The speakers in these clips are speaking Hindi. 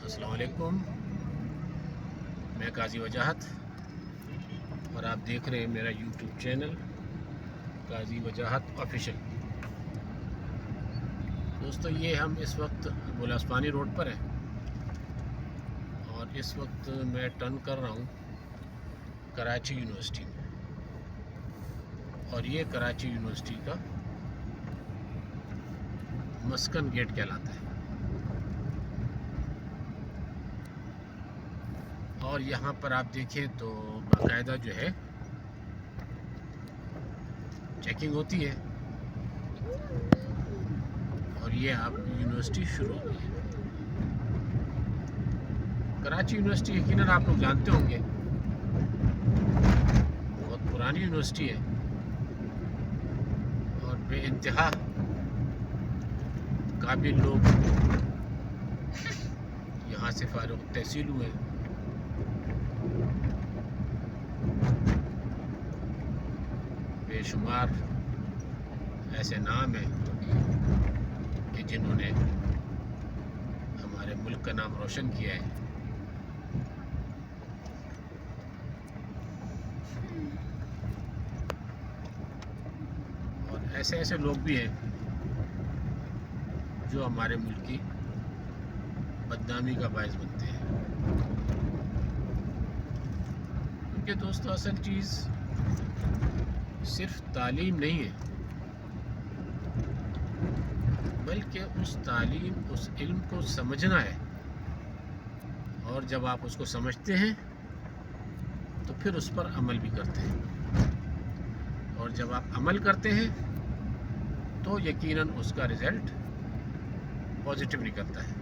अस्सलाम वालेकुम। मैं काजी वजाहत और आप देख रहे हैं मेरा यूट्यूब चैनल काजी वजाहत ऑफिशियल। दोस्तों, ये हम इस वक्त बुलास्पानी रोड पर हैं और इस वक्त मैं टर्न कर रहा हूँ कराची यूनिवर्सिटी में। और ये कराची यूनिवर्सिटी का मस्कन गेट कहलाता है। और यहाँ पर आप देखें तो बाकायदा जो है चेकिंग होती है और ये आपकी यूनिवर्सिटी शुरू हो गई है। कराची यूनिवर्सिटी यकीनन आप लोग जानते होंगे, बहुत पुरानी यूनिवर्सिटी है और बेइंतहा काबिल लोग यहाँ से फारुग तहसील हुए। बेशुमार ऐसे नाम हैं कि जिन्होंने हमारे मुल्क का नाम रोशन किया है। और ऐसे ऐसे लोग भी हैं जो हमारे मुल्क की बदनामी का बायस बनते हैं। क्योंकि दोस्तों, असल चीज़ सिर्फ तालीम नहीं है, बल्कि उस तालीम, उस इल्म को समझना है। और जब आप उसको समझते हैं तो फिर उस पर अमल भी करते हैं। और जब आप अमल करते हैं तो यकीनन उसका रिज़ल्ट पॉजिटिव निकलता है।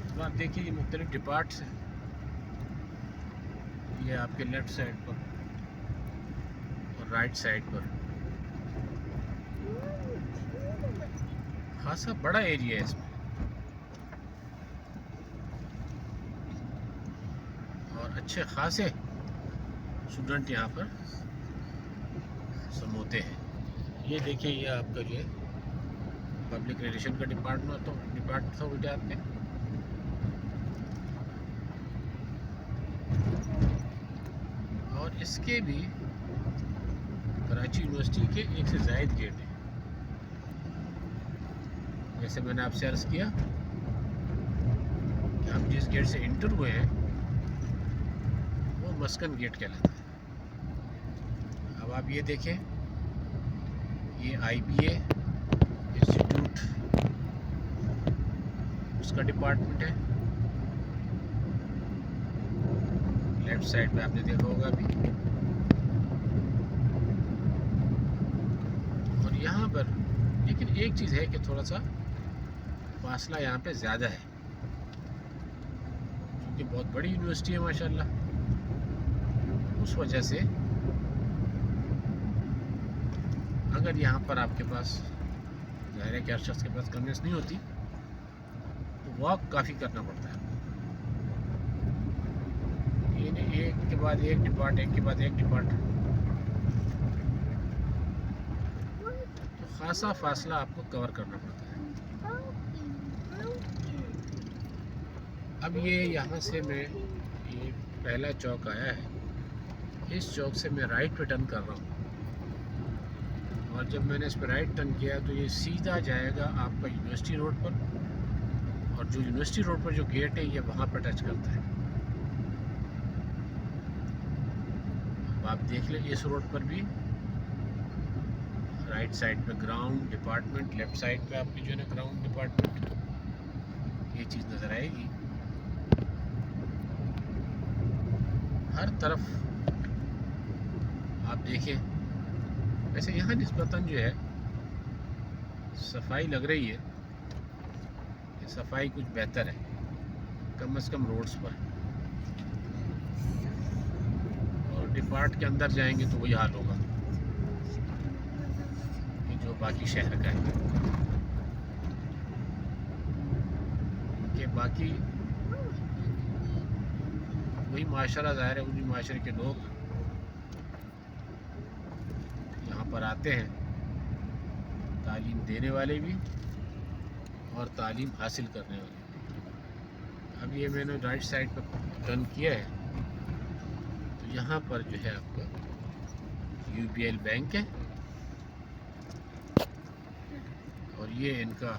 तो आप देखिए, ये मुख्तलिफ डिपार्ट्स हैं। ये आपके लेफ़्ट साइड पर और राइट साइड पर खासा बड़ा एरिया है इसमें। और अच्छे खासे स्टूडेंट यहाँ पर समोते हैं। ये देखिए, ये आपका जो है पब्लिक रिलेशन का डिपार्टमेंट था गुजरात में। और इसके भी कराची यूनिवर्सिटी के एक से ज़ायद गेट हैं। जैसे मैंने आपसे अर्ज़ किया कि हम जिस गेट से इंटर हुए हैं वो मस्कन गेट कहलाता है। अब आप ये देखें, ये IBA इंस्टीट्यूट उसका डिपार्टमेंट है। लेफ्ट साइड पे आपने देखा होगा अभी। और यहाँ पर लेकिन एक चीज़ है कि थोड़ा सा फासला यहाँ पे ज़्यादा है, क्योंकि बहुत बड़ी यूनिवर्सिटी है माशाल्लाह। उस वजह से अगर यहाँ पर आपके पास, ज़ाहिर है कि हर शख्स के पास कन्वेंस नहीं होती, तो वॉक काफ़ी करना पड़ता है। ये नहीं एक के बाद एक डिपार्ट, एक के बाद एक डिपार्ट, तो खासा फासला आपको कवर करना पड़ता है। अब ये यहाँ से मैं, ये पहला चौक आया है, इस चौक से मैं राइट पे टर्न कर रहा हूँ। और जब मैंने इस पर राइट टर्न किया तो ये सीधा जाएगा आपका यूनिवर्सिटी रोड पर। और जो यूनिवर्सिटी रोड पर जो गेट है ये वहाँ पर टच करता है। अब आप देख लें, इस रोड पर भी राइट साइड पे ग्राउंड डिपार्टमेंट, लेफ्ट साइड पे आपकी जो है ना ग्राउंड डिपार्टमेंट, ये चीज़ नज़र आएगी। हर तरफ आप देखें, वैसे यहाँ निस्बतन जो है सफाई लग रही है, सफाई कुछ बेहतर है कम से कम रोड्स पर। और डिपार्ट के अंदर जाएंगे तो वही हाल होगा कि जो बाकी शहर का है। कि बाकी वही माशरा, ज़ाहिर है उन्हीं माशरे के लोग यहाँ पर आते हैं, तालीम देने वाले भी और तालीम हासिल करने वाले। अब ये मैंने राइट साइड पर टर्न किया है, तो यहाँ पर जो है आपका यूबीएल बैंक है और ये इनका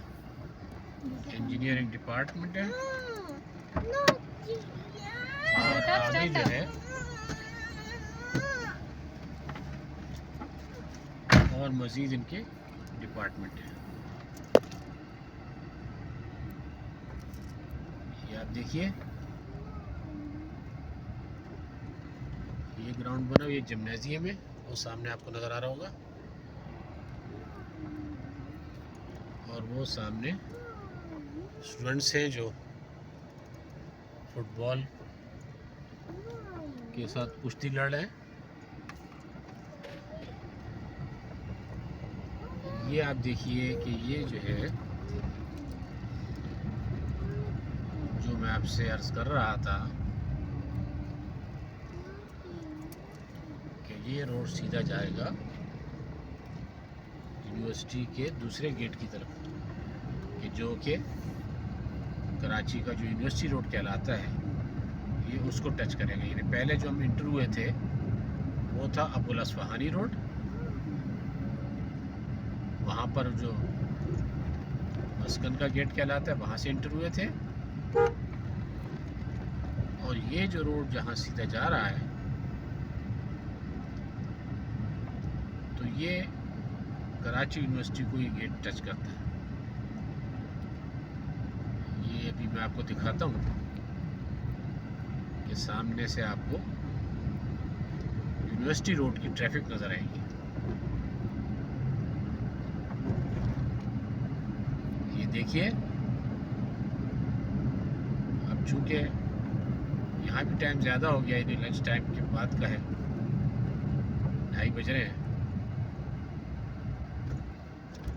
इंजीनियरिंग डिपार्टमेंट है। और आगे जो है और मज़ीद इनके डिपार्टमेंट है। ये आप देखिए, ये ग्राउंड बना, ये जिम्नेजियम है, वो सामने आपको नज़र आ रहा होगा, और वो सामने स्टूडेंट्स हैं जो फुटबॉल के साथ कुश्ती लड़ रहे हैं। ये आप देखिए कि ये जो है, जो मैं आपसे अर्ज़ कर रहा था कि ये रोड सीधा जाएगा यूनिवर्सिटी के दूसरे गेट की तरफ, कि जो कि कराची का जो यूनिवर्सिटी रोड कहलाता है, ये उसको टच करेगा। यानी पहले जो हम इंटर हुए थे वो था अबुल अस्फहानी रोड, वहाँ पर जो मस्कन का गेट कहलाता है वहाँ से इंटर हुए थे। और ये जो रोड जहाँ सीधा जा रहा है, तो ये कराची यूनिवर्सिटी को ये गेट टच करता है। ये अभी मैं आपको दिखाता हूँ कि सामने से आपको यूनिवर्सिटी रोड की ट्रैफिक नज़र आएगी। ये देखिए, अब चूँकि यहाँ भी टाइम ज़्यादा हो गया, यानी लंच टाइम के बाद का है, 2:30 बज रहे हैं,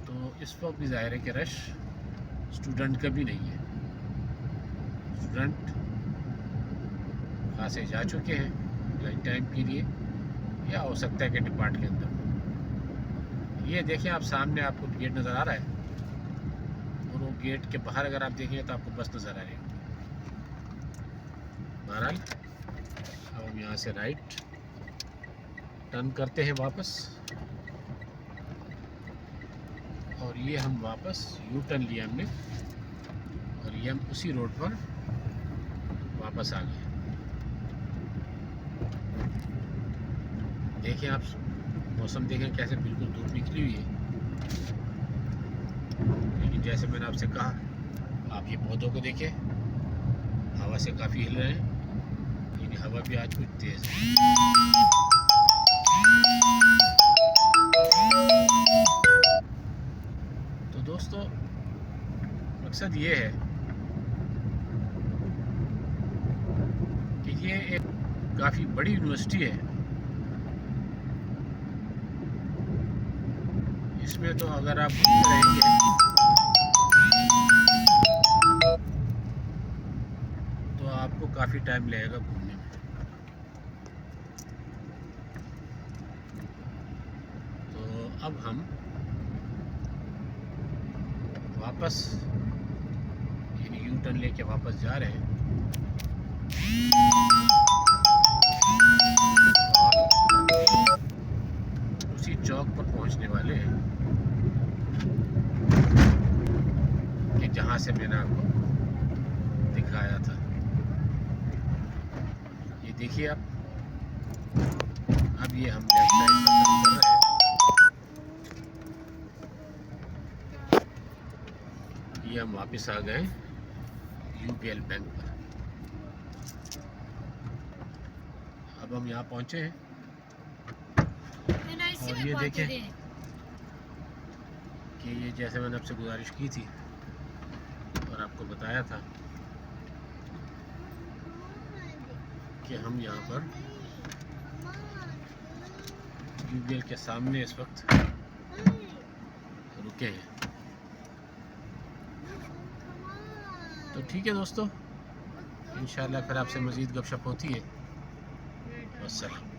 तो इस वक्त भी ज़ाहिर है कि रश स्टूडेंट का भी नहीं है। स्टूडेंट खासे जा चुके हैं लंच टाइम के लिए, या हो सकता है कि डिपार्ट के अंदर। ये देखिए, आप सामने आपको गेट नज़र आ रहा है, और वो गेट के बाहर अगर आप देखेंगे तो आपको बस नज़र आ रही है। बहरहाल अब हम यहाँ से राइट टर्न करते हैं वापस, और ये हम वापस यू टर्न लिया हमने, और ये हम उसी रोड पर वापस आ गए। देखें आप, मौसम देखें कैसे बिल्कुल धूप निकली हुई है, लेकिन जैसे मैंने आपसे कहा, आप ये पौधों को देखें, हवा से काफ़ी हिल रहे हैं, लेकिन हवा भी आज कुछ तेज़ है। तो दोस्तों, मकसद ये है कि ये एक काफ़ी बड़ी यूनिवर्सिटी है। इसमें तो अगर आप रहेंगे तो आपको काफ़ी टाइम लगेगा घूमने में। तो अब हम वापस यानी यू टर्न लेके वापस जा रहे हैं, उसी चौक पर पहुंचने वाले हैं कि जहां से मैंने आपको दिखाया था। ये देखिए आप, अब ये हम लेफ्ट साइड पर टर्न कर रहे हैं। ये हम वापस आ गए यूबीएल बैंक पर। अब हम यहाँ पहुँचे हैं, और ये देखें कि ये जैसे मैंने आपसे गुजारिश की थी और आपको बताया था कि हम यहाँ पर यूबीएल के सामने इस वक्त रुके हैं। तो ठीक है दोस्तों, इंशाल्लाह फिर आपसे मज़ीद गपशप होती है। अस्सलाम।